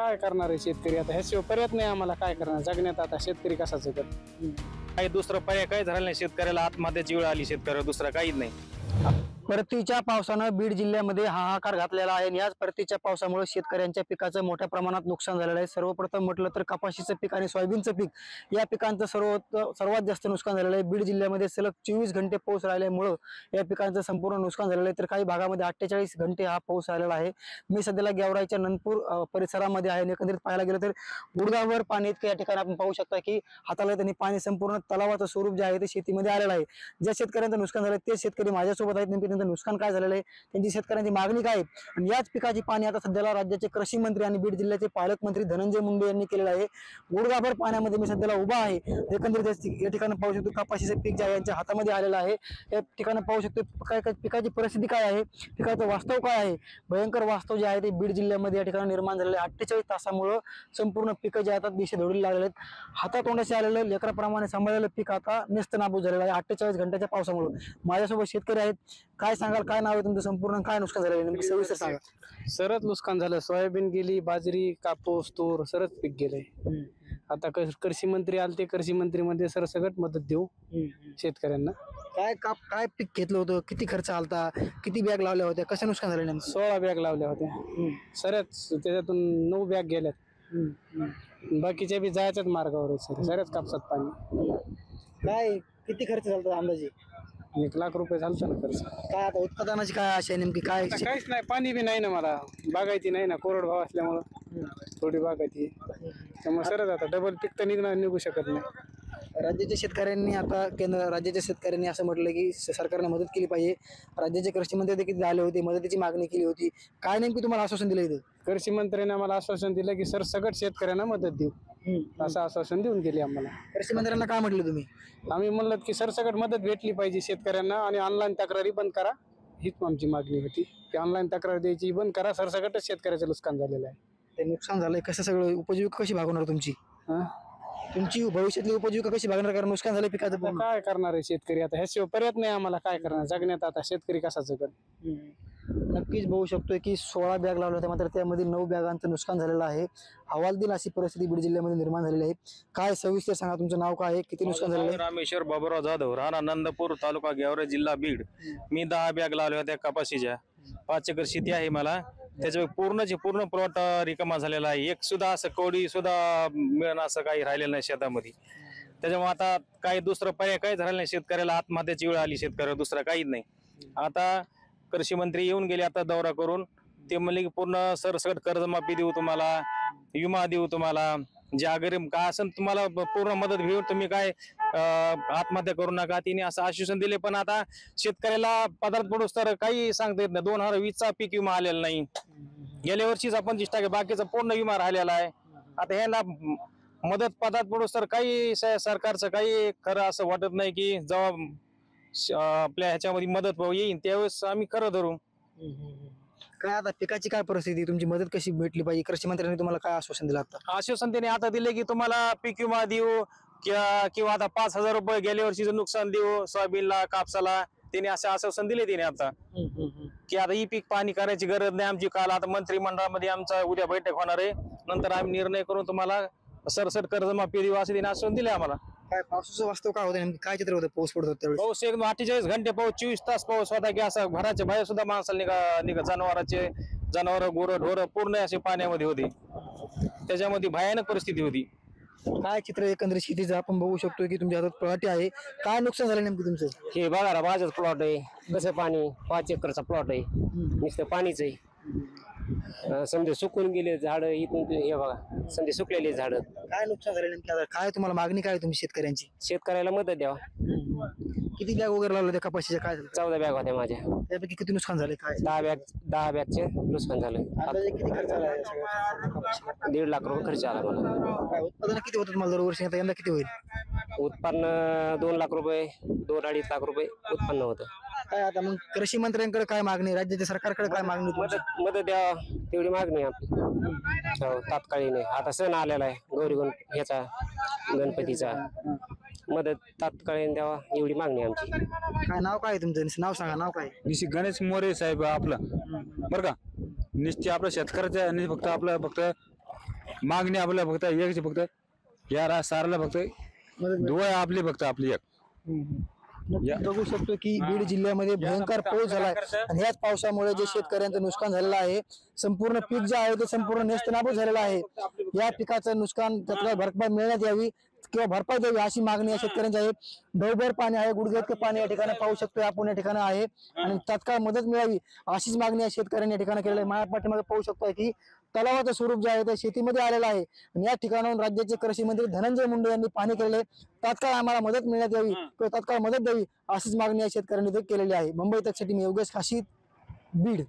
काय करणार आहे शेतकरी आता ह्याशिवाय पर्याय नाही आम्हाला काय करणार जगण्यात आता शेतकरी कसा जगत काही दुसरं पर्याय काय झालं नाही शेतकऱ्याला आत्महत्याची वेळ आली शेतकऱ्याला दुसरा काहीच नाही परतीच्या पावसानं बीड जिल्ह्यामध्ये हाहाकार घातलेला आहे आणि याच परतीच्या पावसामुळे शेतकऱ्यांच्या पिकाचं मोठ्या प्रमाणात नुकसान झालेलं आहे। सर्वप्रथम म्हटलं तर कपाशीचं पीक आणि सोयाबीनचं पीक या पिकांचं सर्वात जास्त नुकसान झालेलं आहे। बीड जिल्ह्यामध्ये सलग 24 घंटे पाऊस राहिल्यामुळं या पिकांचं संपूर्ण नुकसान झालेलं आहे, तर काही भागामध्ये 48 घंटे हा पाऊस राहिलेला आहे। मी सध्याला गेवराईच्या नंदपूर परिसरामध्ये आहे। एकंदरीत पाहायला गेलं तर गुडघाभर पाणी इतकं या ठिकाणी आपण पाहू शकता की हाताला त्यांनी पाणी संपूर्ण तलावाचं स्वरूप जे आहे ते शेतीमध्ये आलेलं आहे। ज्या शेतकऱ्यांचं नुकसान झालं ते शेतकरी माझ्यासोबत आहेत, नेमके त्यांचं नुकसान काय झालेलं आहे, त्यांची शेतकऱ्यांची मागणी काय आणि याच पिकाची पाणी आता सध्याला राज्याचे कृषी मंत्री आणि बीड जिल्ह्याचे पालकमंत्री धनंजय मुंडे यांनी केलेलं आहे। गुडघाभर पाण्यामध्ये मी सध्याला उभा आहे। एकंदरीत या ठिकाणी पाहू शकतो कपाशीचं पीक जे आहे यांच्या हातामध्ये आलेलं आहे। या ठिकाणी पाहू शकतो पिकाची परिस्थिती काय आहे, पिकाचं वास्तव काय आहे। भयंकर वास्तव जे आहे ते बीड जिल्ह्यामध्ये या ठिकाणी निर्माण झालेलं आहे। 48 तासामुळे संपूर्ण पिकं जे आता दिशे धोडी लागलेले आहेत। हातातोंडाशी आलेलं लेकराप्रमाणे सांभाळलेलं पीक आता नेस्तनाबूत झालेलं आहे 48 घंट्याच्या पावसामुळे। माझ्यासोबत शेतकरी आहेत, काय सांगाल, काय नाव आहे तुमचं, संपूर्ण काय नुकसान झालं नेमकं सविस्तर सांगा। सरच नुकसान झालं, सोयाबीन गेली, बाजरी, कापूस, तूर सरच पीक गेलंय। आता कृषी मंत्री आले, ते कृषी मंत्री मध्ये सर सगळं मदत देऊ शेतकऱ्यांना। काय पीक घेतलं होतं, किती खर्च आलता, किती बॅग लावल्या होत्या, कसं नुकसान झालं नेमकं? 16 बॅग लावल्या होत्या सरच, त्याच्यातून 9 बॅग गेल्यात, बाकीच्या बी जायच्याच मार्गावर आहे सर, सरच कापसात पाणी। काय किती खर्च झाला अंदाजे? 1 लाख रुपये झालता ना खर्च। काय आता उत्पादनाची काय आशा आहे नेमकी, काय आता काहीच नाही, पाणी बी नाही ना, मला बागायती नाही ना, कोरडभाव असल्यामुळं थोडी बागायती, त्यामुळे सरच आता डबल पीक तर निघू शकत नाही। राज्याच्या शेतकऱ्यांनी आता राज्याच्या शेतकऱ्यांनी असं म्हटलं की सरकारने मदत केली पाहिजे। राज्याचे कृषी मंत्री देखील आले होते, मदतीची मागणी केली होती। काय नेमकी तुम्हाला आश्वासन दिलं इथं? कृषी मंत्र्यांनी आम्हाला आश्वासन दिलं की सर सगळं शेतकऱ्यांना मदत देऊ, असं आश्वासन देऊन गेले आम्हाला। कृषी मंत्र्यांना काय म्हटलं तुम्ही? आम्ही म्हणलं की सर सगळं मदत भेटली पाहिजे शेतकऱ्यांना आणि ऑनलाईन तक्रारी बंद करा, हीच आमची मागणी होती की ऑनलाईन तक्रार द्यायची बंद करा, सर सगळंच शेतकऱ्याचं नुकसान झालेलं आहे। ते नुकसान झालंय, कसं सगळं उपजीविका कशी भागवणार तुमची? तुमची भविष्यातली उपजीविका कशी भागणार, कारण नुकसान झालं पिकाचं पूर्ण? काय करणार आहे शेतकरी आता ह्याशिवाय पर्याय नाही आम्हाला काय करणार जगण्यात आता शेतकरी कसा जगत। नक्कीच बघू शकतोय की 16 बॅग लावल्या होत्या, मात्र त्यामध्ये 9 बॅगांचं नुकसान झालेलं आहे। हवालदिल अशी परिस्थिती बीड जिल्ह्यामध्ये निर्माण झालेली आहे। काय सविस्तर सांगा, तुमचं नाव काय आहे, किती नुकसान झालेलं आहे? रामेश्वर बाबूराव जाधव, राणा नंदपूर, तालुका गेवराई, जिल्हा बीड। मी 10 बॅग लावल्या होत्या कपाशीच्या, 5 एकर शेती आहे मला, त्याच्यामुळे पूर्ण प्लॉट रिकामा झालेला आहे। एक सुद्धा असं कवडी सुद्धा मिळणं असं काही राहिलेलं नाही शेतामध्ये, त्याच्यामुळे आता काही दुसरं पर्याय काय झालं नाही शेतकऱ्याला आत्महत्याची वेळ आली शेतकऱ्याला दुसरा काहीच नाही। आता कृषी मंत्री येऊन गेले आता दौरा करून, ते म्हणले की पूर्ण सरसकट कर्जमाफी देऊ तुम्हाला, विमा देऊ तुम्हाला, ज्या गरीब काय असेल तुम्हाला पूर्ण मदत घेऊन तुम्ही काय आत्महत्या करू नका, तिने असं आश्वासन दिले। पण आता शेतकऱ्याला पदार्थ पडूस तर काही सांगता येत नाही। 2020चा पीक विमा आलेला नाही, गेल्या वर्षीच 25% बाकीचा पूर्ण विमा राहिलेला आहे। आता ह्याला मदत पदार्थ पडूस तर काही सरकारचं काही खरं असं वाटत नाही की जेव्हा आपल्या ह्याच्यामध्ये मदत येईल त्यावेळेस आम्ही खरं धरू। काय आता पिकाची काय परिस्थिती, तुमची मदत कशी भेटली पाहिजे, कृषी मंत्र्यांनी तुम्हाला काय आश्वासन दिलं? आता आश्वासन त्याने आता दिले की तुम्हाला पीक विमा देऊ किंवा आता 5,000 रुपये गेल्या वर्षीचं नुकसान देऊ सोयाबीनला, कापसाला, त्याने असं आश्वासन दिले त्याने आता की आता ही पीक पाणी करायची गरज नाही आमची। काल आता मंत्रिमंडळामध्ये आमचा उद्या बैठक होणार आहे, नंतर आम्ही निर्णय करून तुम्हाला सरसट कर्जमाफी देऊ असं त्याने आश्वासन दिले आम्हाला। काय पावसाचं वास्तव काय होतं नेमकं, काय चित्र होतं, पाऊस पडत होता त्यावेळेस? पाऊस एकदम 48 घंटे पाऊस, 24 तास पाऊस होता की असं घराच्या बाहेर सुद्धा माणसाला जनावर गोरं ढोरं पूर्ण असे पाण्यामध्ये होते, त्याच्यामध्ये भयानक परिस्थिती होती। काय चित्र एकंदरीत शेतीचं आपण बघू शकतो की तुमच्या हातात प्लॉट आहे, काय नुकसान झालं नेमकं तुमचं? हे बघा ना, माझंच प्लॉट आहे, कसं पाणी 5 एकरचा प्लॉट आहे, नुसतं पाणीच आहे। समजे सुकून गेले झाड, इथून हे बघा समजे सुकलेले झाड। काय नुकसान झालं नेमकं, आता काय तुम्हाला मागणी काय तुमची शेतकऱ्यांची? शेतकऱ्याला मदत द्यावा। किती बॅग वगैरे लावले त्या कपाशीच्या, काय झालं? 14 बॅग होत्या माझ्या, त्यापैकी किती नुकसान झाले, काय 10 बॅगचे नुकसान झालं। अंदाजे किती खर्च आला या सगळ्या कपाशीला? 1.5 लाख रुपये खर्च आला मला। काय उत्पादन किती होतं तुम्हाला दरवर्षी, आता यंदा किती होईल? उत्पन्न 2 लाख रुपये, 2-2.5 लाख रुपये उत्पन्न होतं। काय आता मग कृषी मंत्र्यांकडे काय मागणी, राज्याच्या सरकारकडे काय मागणी तुमची? मदत द्यावा तेवढी मागणी आपली, हो तात्काळीने। आता सण आलेला आहे गौरी ह्याचा गणपतीचा, मदत तात्काळीने द्यावा एवढी मागणी आमची। काय नाव काय तुमचं, नाव सांगा, नाव काय? निशी गणेश मोरे साहेब आपलं, बरं का, निश्चित आपल्या शेतकऱ्याच्या फक्त मागणी आपल्या फक्त एक फक्त या सारला फक्त डोळे आपली फक्त आपली एक नक्कीच बघू शकतो की बीड जिल्ह्यामध्ये भयंकर पाऊस झालाय आणि याच पावसामुळे जे शेतकऱ्यांचं नुकसान झालेलं आहे, संपूर्ण पीक जे आहे ते संपूर्ण नेस्तनाबूत झालेलं आहे. या पिकाचं नुकसान तत्काळ भरपाई मिळण्यात यावी किंवा भरपाई द्यावी अशी मागणी या शेतकऱ्यांची आहे. डौभर पाणी आहे, गुडघे पाणी या ठिकाणी पाहू शकतो आपण या ठिकाणी आहे आणि तात्काळ मदत मिळावी अशीच मागणी या शेतकऱ्यांनी या ठिकाणी केलेली आहे. माझ्या पाठीमागे पाहू शकतो की तलावाचं स्वरूप जे आहे ते शेतीमध्ये आलेलं आहे आणि या ठिकाणाहून राज्याचे कृषी मंत्री धनंजय मुंडे यांनी पाहणी केलेले आहे. तात्काळ आम्हाला मदत मिळण्यात यावी किंवा तात्काळ मदत द्यावी अशीच मागणी या शेतकऱ्यांनी केलेली आहे. मुंबई तकसाठी मी योगेश काशीद, बीड.